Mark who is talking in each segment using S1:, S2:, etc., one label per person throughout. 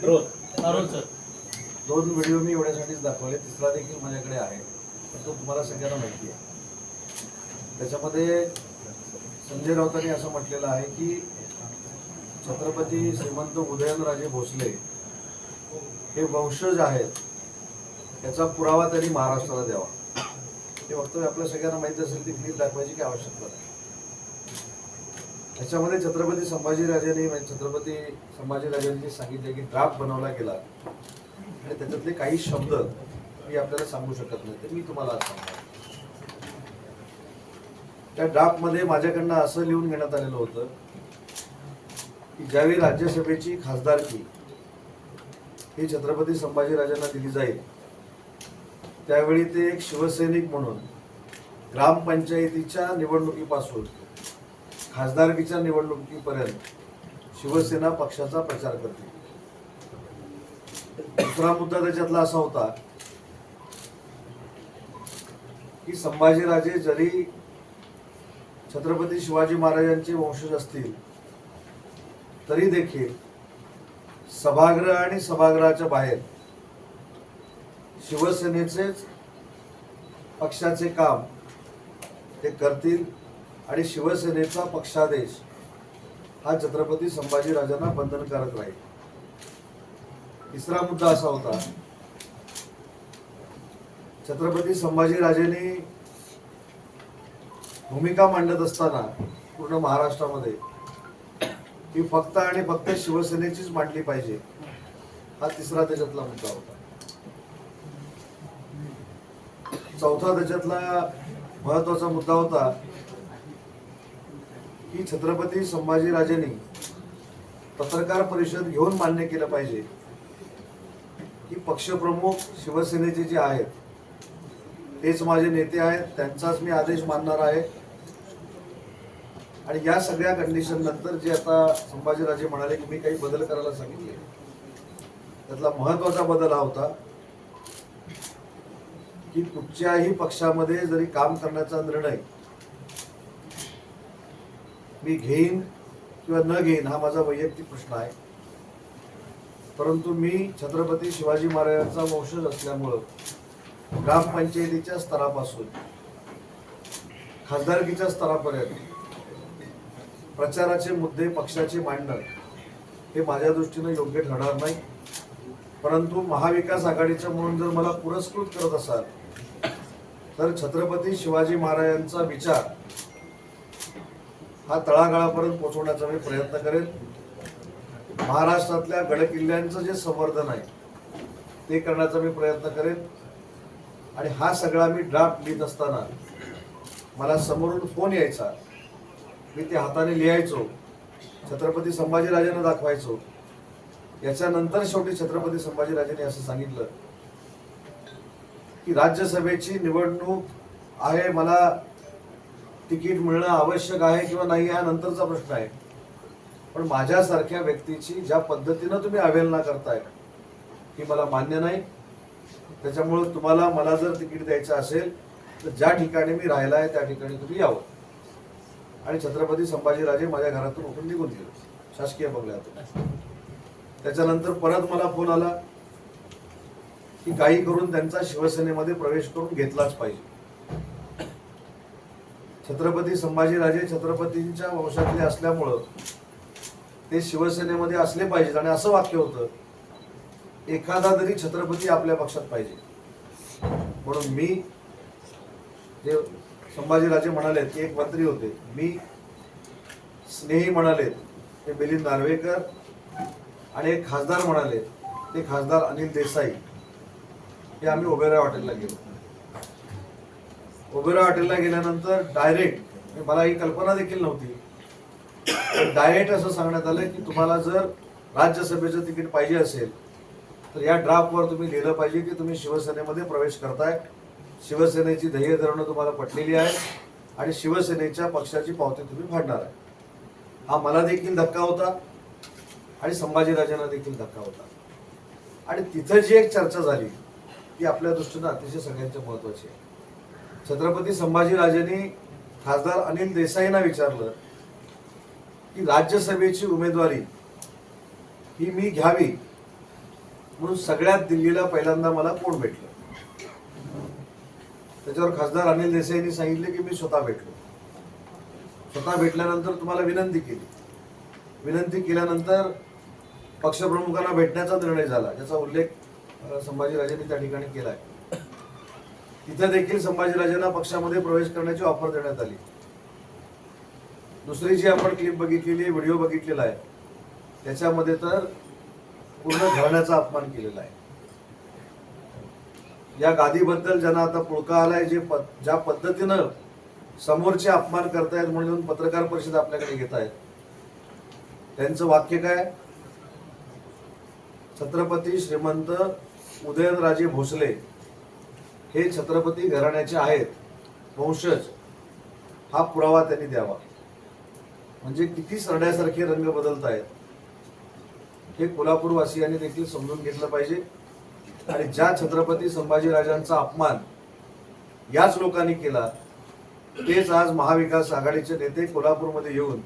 S1: दोन व्हिडिओ मी एवढ्यासाठीच दाखवले, तिसरा देखील माझ्याकडे आहे, पण तो तुम्हाला सगळ्यांना माहिती आहे. त्याच्यामध्ये संजय राऊतांनी असं म्हटलेलं आहे की छत्रपती श्रीमंत उदयनराजे भोसले हे वंशज आहेत, याचा पुरावा त्यांनी महाराष्ट्राला द्यावा. हे वक्तव्य आपल्या सगळ्यांना माहिती असेल, ती क्लिप दाखवायची की आवश्यकता नाही. त्याच्यामध्ये छत्रपती संभाजीराजांनी सांगितले की ड्राफ्ट बनवला गेला आणि त्याच्यातले काही शब्द मी आपल्याला सांगू शकत नाही, ते मी तुम्हाला आज सांगणार. त्या ड्राफ्टमध्ये माझ्याकडनं असं लिहून घेण्यात आलेलं होतं की ज्यावेळी राज्यसभेची खासदारकी ही छत्रपती संभाजीराजांना दिली जाईल, त्यावेळी ते एक शिवसैनिक म्हणून ग्रामपंचायतीच्या निवडणुकीपासून खासदारकीच्या निवडणुकीपर्यंत शिवसेना पक्षाचा प्रचार करते. दुसरा मुद्दा त्याच्यातला असा होता की संभाजीराजे जरी छत्रपती शिवाजी महाराजांचे वंशज असतील तरी देखील सभागृह आणि सभागृहाच्या बाहेर शिवसेनेचेच पक्षाचे काम ते करतील आणि शिवसेनेचा पक्षादेश हा छत्रपती संभाजीराजांना बंधनकारक राहील. तिसरा मुद्दा असा होता, छत्रपती संभाजीराजेंनी भूमिका मांडत असताना पूर्ण महाराष्ट्रामध्ये ही फक्त आणि फक्त शिवसेनेचीच मांडली पाहिजे, हा तिसरा त्याच्यातला मुद्दा होता. चौथा त्याच्यातला महत्वाचा मुद्दा होता की छत्रपती संभाजीराजेंनी पत्रकार परिषद घेऊन मान्य केलं पाहिजे की पक्षप्रमुख शिवसेनेचे जे आहेत तेच माझे नेते आहेत, त्यांचाच मी आदेश मानणार आहे. आणि या सगळ्या कंडिशन नंतर जे आता संभाजीराजे म्हणाले की मी काही बदल करायला सांगितले, त्यातला महत्वाचा बदल हा होता की कुठच्याही पक्षामध्ये जरी काम करण्याचा निर्णय मी घेईन किंवा न घेईन हा माझा वैयक्तिक प्रश्न आहे, परंतु मी छत्रपती शिवाजी महाराजांचा वंशज असल्यामुळं ग्रामपंचायतीच्या स्तरापासून खासदारकीच्या स्तरापर्यंत प्रचाराचे मुद्दे पक्षाचे मांडणं हे माझ्या दृष्टीनं योग्य ठरणार नाही. परंतु महाविकास आघाडीचं म्हणून जर मला पुरस्कृत करत असाल तर छत्रपती शिवाजी महाराजांचा विचार हा तळागाळापर्यंत पोहोचवण्याचा मी प्रयत्न करेन. महाराष्ट्रातल्या गडकिल्ल्यांचं जे संवर्धन आहे ते करण्याचा मी प्रयत्न करेन. आणि हा सगळा मी ड्राफ्ट लिहित असताना मला समोरून फोन यायचा, मी ते हाताने लिहायचो, छत्रपती संभाजीराजांना दाखवायचो. याच्यानंतर शेवटी छत्रपती संभाजीराजांनी असं सांगितलं की राज्यसभेची निवडणूक आहे, मला तिकीट मिळणं आवश्यक आहे किंवा नाही हा नंतरचा प्रश्न आहे, पण माझ्यासारख्या व्यक्तीची ज्या पद्धतीनं तुम्ही अवहेलना करताय ही मला मान्य नाही. त्याच्यामुळे तुम्हाला मला जर तिकीट द्यायचं असेल तर ज्या ठिकाणी मी राहिला आहे त्या ठिकाणी तुम्ही यावं. आणि छत्रपती संभाजीराजे माझ्या घरातून उठून निघून गेले शासकीय बंगल्यातून. त्याच्यानंतर परत मला फोन आला की काही करून त्यांचा शिवसेनेमध्ये प्रवेश करून घेतलाच पाहिजे. छत्रपती संभाजीराजे छत्रपतींच्या वंशातले असल्यामुळं ते शिवसेनेमध्ये असले पाहिजेत. आणि असं वाक्य होतं, एखादा तरी छत्रपती आपल्या पक्षात पाहिजे. म्हणून मी जे संभाजीराजे म्हणाले ते एक मंत्री होते, मी स्नेही म्हणाले ते मिलिंद नार्वेकर, आणि एक खासदार म्हणाले ते खासदार अनिल देसाई, हे आम्ही ओबेरॉय हॉटेलला गेलो. ओबेरॉय हॉटेलला गेल्यानंतर डायरेक्ट, मला ही कल्पना देखील नव्हती, डायरेक्ट असं सांगण्यात आलं की तुम्हाला जर राज्यसभेचं तिकीट पाहिजे असेल तर या ड्राफ्टवर तुम्ही लिहिलं पाहिजे की तुम्ही शिवसेनेमध्ये प्रवेश करताय, शिवसेनेची ध्येय धोरणं तुम्हाला पटलेली आहे आणि शिवसेनेच्या पक्षाची पावती तुम्ही फाडणार आहे. हा मला देखील धक्का होता आणि संभाजीराजांना देखील धक्का होता. आणि तिथं जी एक चर्चा झाली ती आपल्या दृष्टीनं अतिशय सगळ्यांच्या महत्वाची आहे. छत्रपती संभाजीराजेंनी खासदार अनिल देसाईंना विचारलं की राज्यसभेची उमेदवारी ही मी घ्यावी म्हणून सगळ्यात दिल्लीला पहिल्यांदा मला कोण भेटलं. त्याच्यावर खासदार अनिल देसाईंनी सांगितले की मी स्वतः भेटलो. स्वतः भेटल्यानंतर तुम्हाला विनंती केली. विनंती केल्यानंतर पक्षप्रमुखांना भेटण्याचा निर्णय झाला, ज्याचा उल्लेख संभाजीराजेंनी त्या ठिकाणी केलाय. तिथे देखील संभाजीराजेंना पक्षामध्ये प्रवेश करण्याची ऑफर देण्यात आली. दुसरी जी आपण क्लिप बघितलेली, व्हिडिओ बघितलेला आहे, त्याच्यामध्ये तर पूर्ण घराण्याचा अपमान केलेला आहे. या गादीबद्दल ज्यांना आता पुळका आलाय, ज्या पद्धतीनं समोरचे अपमान करतायत म्हणून पत्रकार परिषद आपल्याकडे घेत आहेत, त्यांचं वाक्य काय? छत्रपती श्रीमंत उदयनराजे भोसले हे छत्रपती घराण्याचे आहेत, वंशज, हा पुरावा त्यांनी द्यावा. म्हणजे किती सरड्यासारखे रंग बदलत आहेत हे कोल्हापूरवासियांनी देखील समजून घेतलं पाहिजे. आणि ज्या छत्रपती संभाजीराजांचा अपमान याच लोकांनी केला, तेच आज महाविकास आघाडीचे नेते कोल्हापूरमध्ये येऊन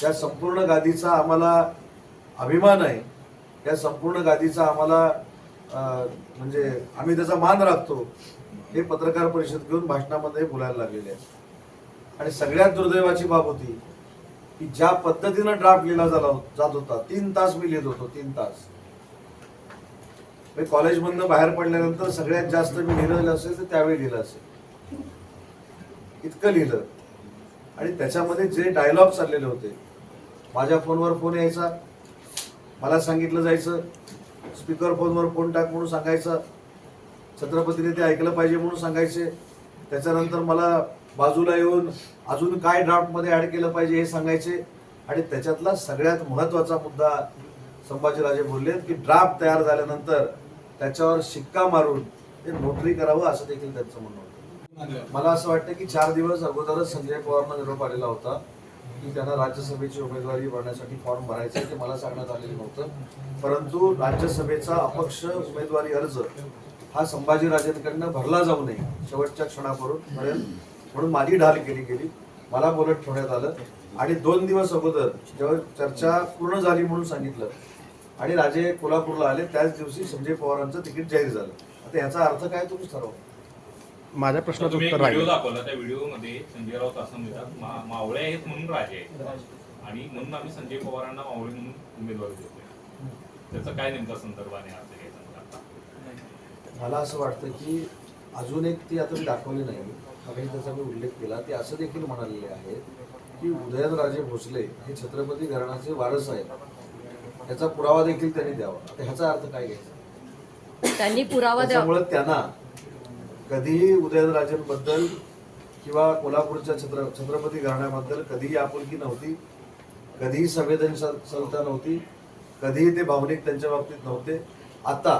S1: त्या संपूर्ण गादीचा आम्हाला अभिमान आहे, या संपूर्ण गादीचा आम्हाला म्हणजे आम्ही त्याचा मान राखतो, हे पत्रकार परिषद घेऊन भाषणामध्ये बोलायला लागलेले आहे. आणि सगळ्यात दुर्दैवाची बाब होती की ज्या पद्धतीनं ड्राफ्ट लिहिला जात होता, 3 तास मी लिहित होतो, 3 तास. कॉलेजमधनं बाहेर पडल्यानंतर सगळ्यात जास्त मी लिहिलेलं असेल तर त्यावेळी लिहिलं असेल, इतकं लिहिलं. आणि त्याच्यामध्ये जे डायलॉग चाललेले होते, माझ्या फोनवर फोन यायचा, मला सांगितलं जायचं स्पीकर फोनवर फोन टाक म्हणून सांगायचं, छत्रपतीने ते ऐकलं पाहिजे म्हणून सांगायचे. त्याच्यानंतर मला बाजूला येऊन अजून काय ड्राफ्टमध्ये ऍड केलं पाहिजे हे सांगायचे. आणि त्याच्यातला सगळ्यात महत्वाचा मुद्दा संभाजीराजे बोलले की ड्राफ्ट तयार झाल्यानंतर त्याच्यावर शिक्का मारून ते नोटरी करावं, असं देखील त्यांचं म्हणणं होतं. मला असं वाटतं की 4 दिवस अगोदरच संजय पवारांना निरोप आलेला होता की त्यांना राज्यसभेची उमेदवारी भरण्यासाठी फॉर्म भरायचा आहे, ते मला सांगण्यात आलेलं नव्हतं. परंतु राज्यसभेचा अपक्ष उमेदवारी अर्ज हा संभाजीराजेंकडनं भरला जाऊ नये शेवटच्या क्षणापर्यंत म्हणून माझी ढाल केली गेली, मला बोलत ठेवण्यात आलं. आणि 2 दिवस अगोदर जेव्हा चर्चा पूर्ण झाली म्हणून सांगितलं आणि राजे कोल्हापूरला आले, त्याच दिवशी संजय पवारांचं तिकीट जाहीर झालं. आता याचा अर्थ काय तुम्ही ठरवा.
S2: माझ्या प्रश्नाचं उत्तर राहील.
S3: व्हिडिओ दाखवला, त्या व्हिडिओमध्ये संजय राऊत असं म्हणतात मावळे आहेत म्हणून राजे आहेत आणि म्हणून आम्ही संजय पवारांना मावळे म्हणून उमेदवारी देतोय. त्याचा काय नेमका संदर्भ आहे अर्थ काय सांगता?
S1: मला असं वाटतं की अजून एक ती आता मी दाखवली नाही, आणि त्याचा मी उल्लेख केला, ते असं देखील म्हणालेले आहेत की उदयनराजे भोसले हे छत्रपती घराण्याचे वारस आहेत, याचा पुरावा देखील त्यांनी द्यावा. आता ह्याचा अर्थ काय घ्यायचा?
S4: त्यांनी पुरावा द्यावा.
S1: त्यामुळे त्यांना कधीही उदयनराजेंबद्दल किंवा कोल्हापूरच्या छत्रपती घराण्याबद्दल कधीही आपुलकी नव्हती, कधीही संवेदनशीलता नव्हती, कधीही ते भावनिक त्यांच्या बाबतीत नव्हते. आता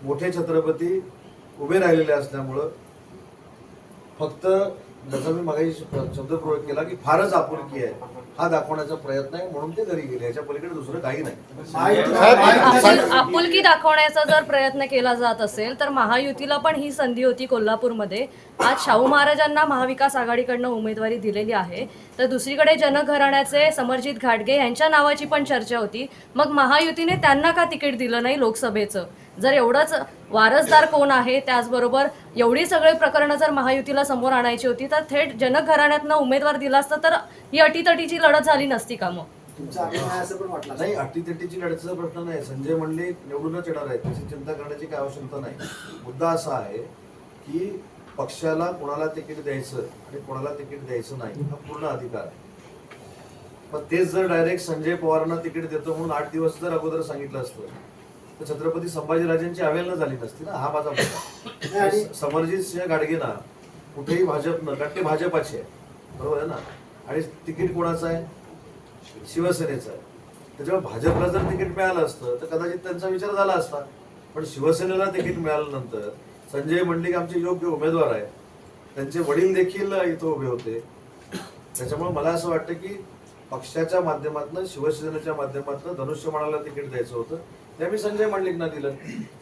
S1: मोठे छत्रपती उभे राहिलेले असल्यामुळं फक्त जसं मी मागे शब्दप्रयोग केला की फारच आपुलकी आहे हा दाखवण्याचा प्रयत्न आहे, म्हणून ते घरी गेले, याच्या पलीकडे दुसरं काही नाही.
S4: आपुलकी दाखवण्याचा जर प्रयत्न केला जात असेल तर महायुतीला पण ही संधी होती कोल्हापूरमध्ये. आज शाहू महाराजांना महाविकास आघाडीकडनं उमेदवारी दिलेली आहे, तर दुसरीकडे जनघराण्याचे समरजित घाटगे यांच्या नावाची पण चर्चा होती. मग महायुतीने त्यांना का तिकीट दिलं नाही लोकसभेचं? जर एवढंच वारसदार कोण आहे, त्याचबरोबर एवढी सगळी प्रकरणं जर महायुतीला समोर आणायची होती तर थेट जनघराण्यातनं उमेदवार दिला असता तर ही अटीतटीची लढत झाली नसती का? मग
S1: नाही, अटीतटीची लढतीचा प्रश्न नाही. संजय मंडलिक निवडूनच येणार आहेत, त्याची चिंता करण्याची काही आवश्यकता नाही. मुद्दा असा आहे की पक्षाला कोणाला तिकीट द्यायचं आणि कोणाला तिकीट द्यायचं नाही हा पूर्ण अधिकार आहे. पण तेच जर डायरेक्ट संजय पवारांना तिकीट देतो म्हणून 8 दिवस जर अगोदर सांगितलं असतं तर छत्रपती संभाजीराजेंची अवेलना झाली नसती ना, हा माझा मुद्दा. समरजित सिंह घाटगेंना कुठेही भाजपनं, कारण ते भाजपाचे आहे, बरोबर आहे ना, आणि तिकीट कोणाचं आहे? शिवसेनेचं आहे. त्याच्यामुळे भाजपला जर तिकीट मिळालं असतं तर कदाचित त्यांचा विचार झाला असता. पण शिवसेनेला तिकीट मिळाल्यानंतर संजय मंडलिक आमचे योग्य उमेदवार आहेत, त्यांचे वडील देखील इथं उभे होते. त्याच्यामुळे मला असं वाटतं की पक्षाच्या माध्यमातून, शिवसेनेच्या माध्यमातून धनुष्यबाणाला तिकीट द्यायचं होतं, ते आम्ही संजय मंडलिकना दिलं.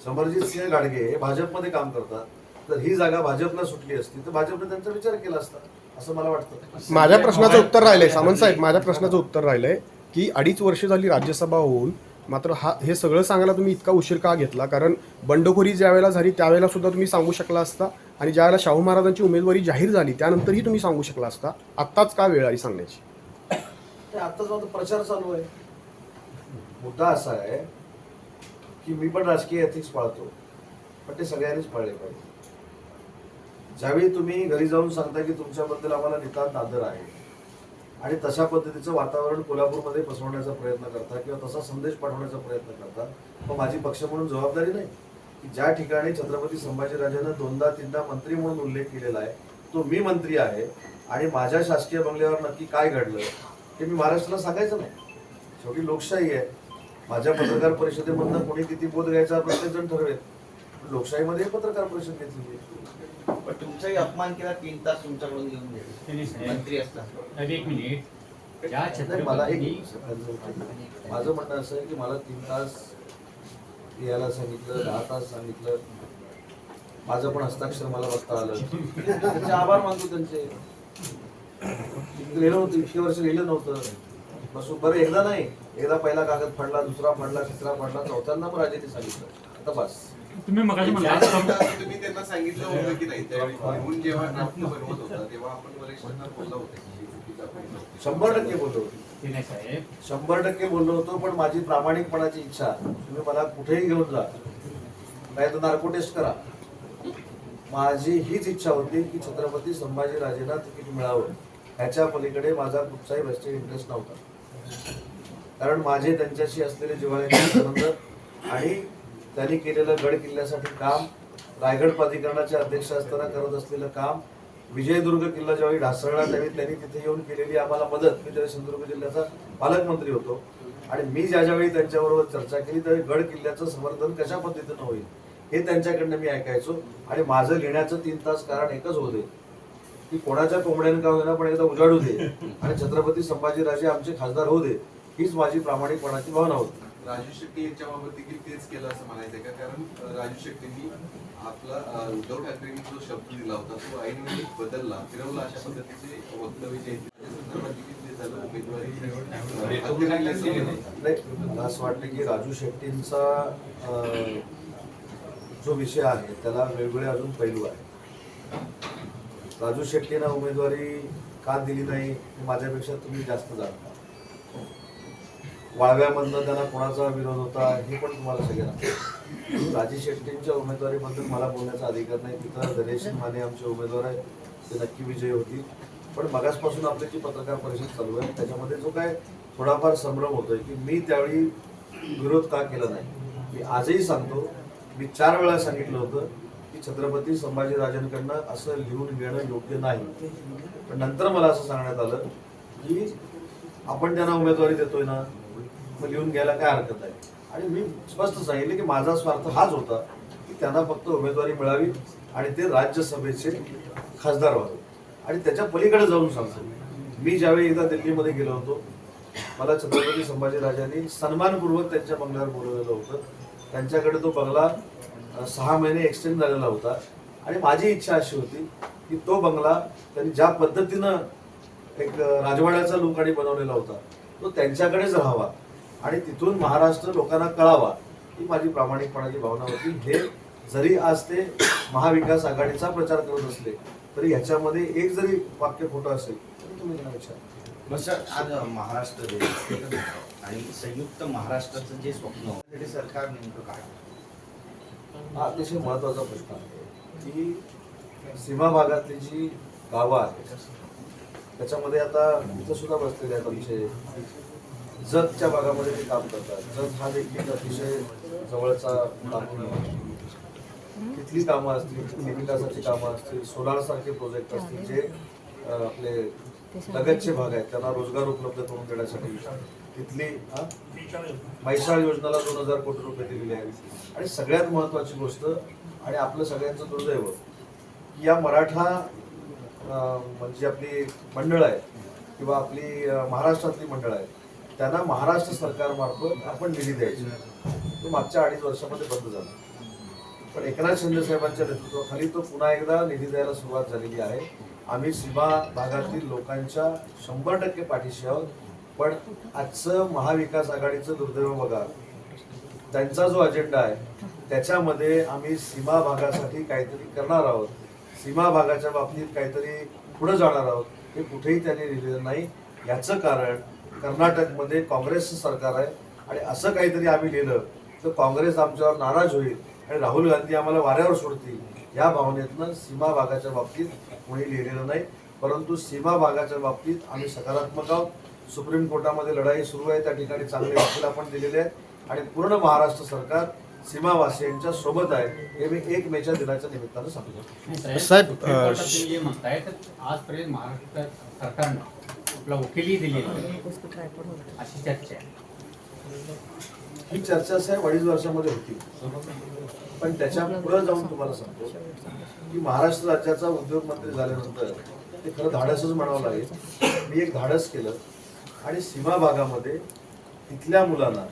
S1: समरजित सिंह घाटगे हे भाजपमध्ये काम करतात, तर ही जागा भाजपला सुटली असती तर भाजपने त्यांचा विचार केला असता असं मला वाटतं.
S2: माझ्या प्रश्नाचं उत्तर राहिलंय सामंत साहेब, माझ्या प्रश्नाचं उत्तर राहिलंय की 2.5 वर्ष झाली राज्यसभा होऊन मात्र हे सगळं सांगायला तुम्ही इतका उशीर का घेतला? कारण बंडखोरी ज्या वेळेला झाली त्यावेळेला सुद्धा तुम्ही सांगू शकला असता, आणि ज्या वेळेला शाहू महाराजांची उमेदवारी जाहीर झाली त्यानंतरही तुम्ही सांगू शकला असता. आत्ताच का वेळ आली सांगण्याची?
S1: आत्ताच माझा प्रचार चालू आहे. मुद्दा असा आहे की मी पण राजकीय एथिक्स पाळतो, पण ते सगळ्यांनीच पाळले पाहिजे. ज्यावेळी तुम्ही घरी जाऊन सांगता की तुमच्याबद्दल आम्हाला नितांत आदर आहे आणि तशा पद्धतीचं वातावरण कोल्हापूरमध्ये पसरवण्याचा प्रयत्न करता किंवा तसा संदेश पाठवण्याचा प्रयत्न करता, मग माझी पक्ष म्हणून जबाबदारी नाही की ज्या ठिकाणी छत्रपती संभाजीराजांना 2दा-3दा मंत्री म्हणून उल्लेख केलेला आहे तो मी मंत्री आहे आणि माझ्या शासकीय बंगल्यावर नक्की काय घडलं ते मी महाराष्ट्राला सांगायचं नाही. शेवटी लोकशाही आहे. माझ्या पत्रकार परिषदेमधनं कोणी किती बोध घ्यायचा प्रत्येक जण ठरवेल. लोकशाहीमध्ये पत्रकार परिषद घेतली.
S5: पण तुमचाही अपमान केला, 3 तास तुमच्याकडून घेऊन गेले मंत्री असताना.
S6: एक मिनिट. ज्या
S1: नाही, मला
S6: छत्रपती
S1: माझं म्हणणं असं आहे की मला 3 तास यायला सांगितलं, 10 तास सांगितलं, माझं पण हस्ताक्षर मला बघता आलं, त्यांचे आभार मानतो. त्यांचे लिहिलं नव्हतं, इतके वर्ष लिहिलं नव्हतं. बसून बरं एकदा नाही, एकदा पहिला कागद फाडला, दुसरा फाडला, तिसरा फाडला, चौथ्यांदा पण राजाने सांगितलं आता बस.
S6: तुम्ही मगाशी म्हणला
S7: तुम्ही त्यांना सांगितलं होतं की नाही त्यावेळी लिहून जेव्हा ड्राफ्ट बनवत होता तेव्हा आपण वरिष्ठांना बोलला होता की चुकीचा प्रयत्न होता.
S1: 100% बोललो होतो,
S6: ते नाही साहेब.
S1: 100% बोललो होतो. पण माझी प्रामाणिकपणाची इच्छा, तुम्ही मला कुठेही घेऊन जा, नाही तर नार्को टेस्ट करा, माझी हीच इच्छा होती की छत्रपती संभाजीराजेंना तिकीट मिळावं. ह्याच्या पलीकडे माझा कुठचाही vested इंटरेस्ट नव्हता. कारण माझे त्यांच्याशी असलेले जिव्हाळ्याचे संबंध आणि त्यांनी केलेलं गड किल्ल्यासाठी काम, रायगड प्राधिकरणाचे अध्यक्ष असताना करत असलेलं काम, विजयदुर्ग किल्ला ज्यावेळी ढासळला त्यावेळी त्यांनी तिथे येऊन केलेली आम्हाला मदत, मी त्यावेळी सिंधुदुर्ग जिल्ह्याचा पालकमंत्री होतो आणि मी ज्यावेळी त्यांच्याबरोबर चर्चा केली त्यावेळी गड किल्ल्याचं समर्थन कशा पद्धतीनं होईल हे त्यांच्याकडनं मी ऐकायचो. आणि माझं लिहिण्याचं 3 तास कारण एकच होते की कोणाच्या कोंबड्यानं का होईना पण एकदा उजाडू दे आणि छत्रपती संभाजीराजे आमचे खासदार होऊ दे, हीच माझी प्रामाणिकपणाची भावना होती.
S7: राजू शेट्टी यांच्याबाबत देखील तेच केलं असं म्हणायचंय का? कारण राजू शेट्टींनी आपला उद्धव ठाकरेंनी जो शब्द दिला होता तो ऐनवेळी बदलला, फिरवला, अशा पद्धतीचे वक्तव्य जे आहेत, त्या संदर्भात देखील ते झालं. उमेदवारी
S1: नाही, मला असं वाटतं की राजू शेट्टींचा जो विषय आहे त्याला वेगवेगळे अजून पैलू आहे. राजू शेट्टींना उमेदवारी का दिली नाही हे माझ्यापेक्षा तुम्ही जास्त जाणता. वाळव्यामधनं त्यांना कोणाचा विरोध होता हे पण तुम्हाला सगळ्यांना. राजू शेट्टींच्या उमेदवारीबद्दल मला बोलण्याचा अधिकार नाही. तिथं गणेश माने आमचे उमेदवार आहेत, ते नक्की विजयी होतील. पण मगासपासून आपली जी पत्रकार परिषद चालू आहे त्याच्यामध्ये जो काय थोडाफार संभ्रम होतोय की मी त्यावेळी विरोध का केला नाही. मी आजही सांगतो, मी 4 वेळा सांगितलं होतं की छत्रपती संभाजीराजांकडनं असं लिहून घेणं योग्य नाही. पण नंतर मला असं सांगण्यात आलं की आपण त्यांना उमेदवारी देतोय ना, मग लिहून घ्यायला काय हरकत आहे. आणि मी स्पष्ट सांगितले की माझा स्वार्थ हाच होता की त्यांना फक्त उमेदवारी मिळावी आणि ते राज्यसभेचे खासदार व्हावे. आणि त्याच्या पलीकडे जाऊन सांगतो, मी ज्यावेळी एकदा दिल्लीमध्ये गेलो होतो, मला छत्रपती संभाजीराजांनी सन्मानपूर्वक त्यांच्या बंगल्यावर बोलवलेलं होतं. त्यांच्याकडे तो बंगला 6 महिने एक्सटेंड झालेला होता आणि माझी इच्छा अशी होती की तो बंगला त्यांनी ज्या पद्धतीनं एक राजवाड्याचा लुक आणि बनवलेला होता तो त्यांच्याकडेच राहावा आणि तिथून महाराष्ट्र लोकांना कळावा, ही माझी प्रामाणिकपणाची भावना होती. हे जरी आज ते महाविकास आघाडीचा प्रचार करत असले तरी ह्याच्यामध्ये एक जरी वाक्य खोटं असेल तरी तुम्ही त्यांना विचारा.
S5: सर, आज महाराष्ट्र आणि संयुक्त महाराष्ट्राचं जे स्वप्न होतं सरकार नेमकं काय?
S1: हा अतिशय महत्वाचा प्रश्न आहे की सीमा भागातली जी गावं आहेत त्याच्यामध्ये आता इथं सुद्धा बसलेले आहेत आमचे जतच्या भागामध्ये ते काम करतात. जत हा देखील अतिशय जवळचा तालुका आहे. तिथली कामं असतील, विकासाची कामं असतील, सोलार सारखे प्रोजेक्ट असतील जे आपले लगतचे भाग आहेत त्यांना रोजगार उपलब्ध करून देण्यासाठी तिथली मैसाळ योजनेला 2000 कोटी रुपये दिलेले आहेत. आणि सगळ्यात महत्वाची गोष्ट आणि आपलं सगळ्यांचं दुर्दैव की या मराठा म्हणजे आपली मंडळ आहे किंवा आपली महाराष्ट्रातली मंडळ आहे त्यांना महाराष्ट्र सरकारमार्फत आपण निधी द्यायची, तो मागच्या 2.5 वर्षामध्ये बंद झाला. पण एकनाथ शिंदे साहेबांच्या नेतृत्वाखाली तो पुन्हा एकदा निधी द्यायला सुरुवात झालेली आहे. आम्ही सीमा भागातील लोकांच्या 100% पाठीशी आहोत. पण आजचं महाविकास आघाडीचं दुर्दैव बघा त्यांचा जो अजेंडा आहे त्याच्यामध्ये आम्ही सीमा भागासाठी काहीतरी करणार आहोत, सीमा भागाच्या बाबतीत काहीतरी पुढे जाणार आहोत, हे कुठेही त्यांनी लिहिलेलं नाही. याचं कारण कर्नाटकमध्ये काँग्रेसचं सरकार आहे आणि असं काहीतरी आम्ही लिहिलं तर काँग्रेस आमच्यावर नाराज होईल आणि राहुल गांधी आम्हाला वाऱ्यावर सोडतील, या भावनेतनं सीमा भागाच्या बाबतीत कोणी लिहिलेलं नाही. परंतु सीमा भागाच्या बाबतीत आम्ही सकारात्मक आहोत. सुप्रीम कोर्टामध्ये लढाई सुरू आहे, त्या ठिकाणी चांगले वकील आपण दिलेले आहेत आणि पूर्ण महाराष्ट्र सरकार सीमावासियांच्या सोबत आहे, हे मी 1 मेच्या दिनाच्या निमित्तानं सांगतो.
S2: साहेब,
S6: सुप्रीम कोर्टात तुम्ही जे म्हणताय तर आजपर्यंत महाराष्ट्र सरकारनं आपला वकिली दिली अशी चर्चा आहे.
S1: ही चर्चा साहेब 2.5 वर्षामध्ये होती, पण त्याच्या पुढे जाऊन तुम्हाला सांगतो की महाराष्ट्र राज्याचा उद्योग मंत्री झाल्यानंतर ते खरं धाडसच म्हणावं लागेल. मी एक धाडस केलं आणि सीमा भागामध्ये तिथल्या मुलांना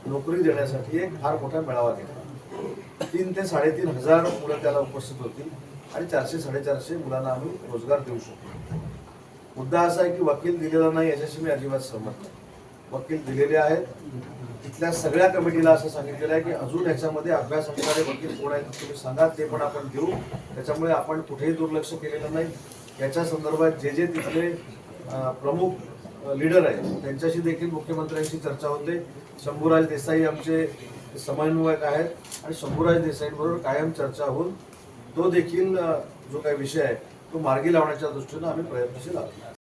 S1: नोकरी देण्यासाठी एक फार मोठा मेळावा घेतला. 3 ते 3.5 हजार मुलं त्याला उपस्थित होती आणि 400-450 मुलांना आम्ही रोजगार देऊ शकतो. मुद्दा असा आहे की वकील दिलेला नाही याच्याशी मी अजिबात सहमत नाही. वकील दिलेले आहेत. तिथल्या सगळ्या कमिटीला असं सांगितलेलं आहे की अजून याच्यामध्ये अभ्यास असणारे वकील कोण आहेत तुम्ही सांगा, ते पण आपण देऊ. त्याच्यामुळे आपण कुठेही दुर्लक्ष केलेलं नाही. याच्या संदर्भात जे तिथले प्रमुख लीडर आहेत त्यांच्याशी देखील मुख्यमंत्र्यांशी चर्चा होते. शंभूराज देसाई आमचे समन्वयक आहेत आणि शंभूराज देसाईंबरोबर कायम चर्चा होऊन तो देखील जो काही विषय आहे तो मार्गी लावण्याच्या दृष्टीनं आम्ही प्रयत्नशील आहोत.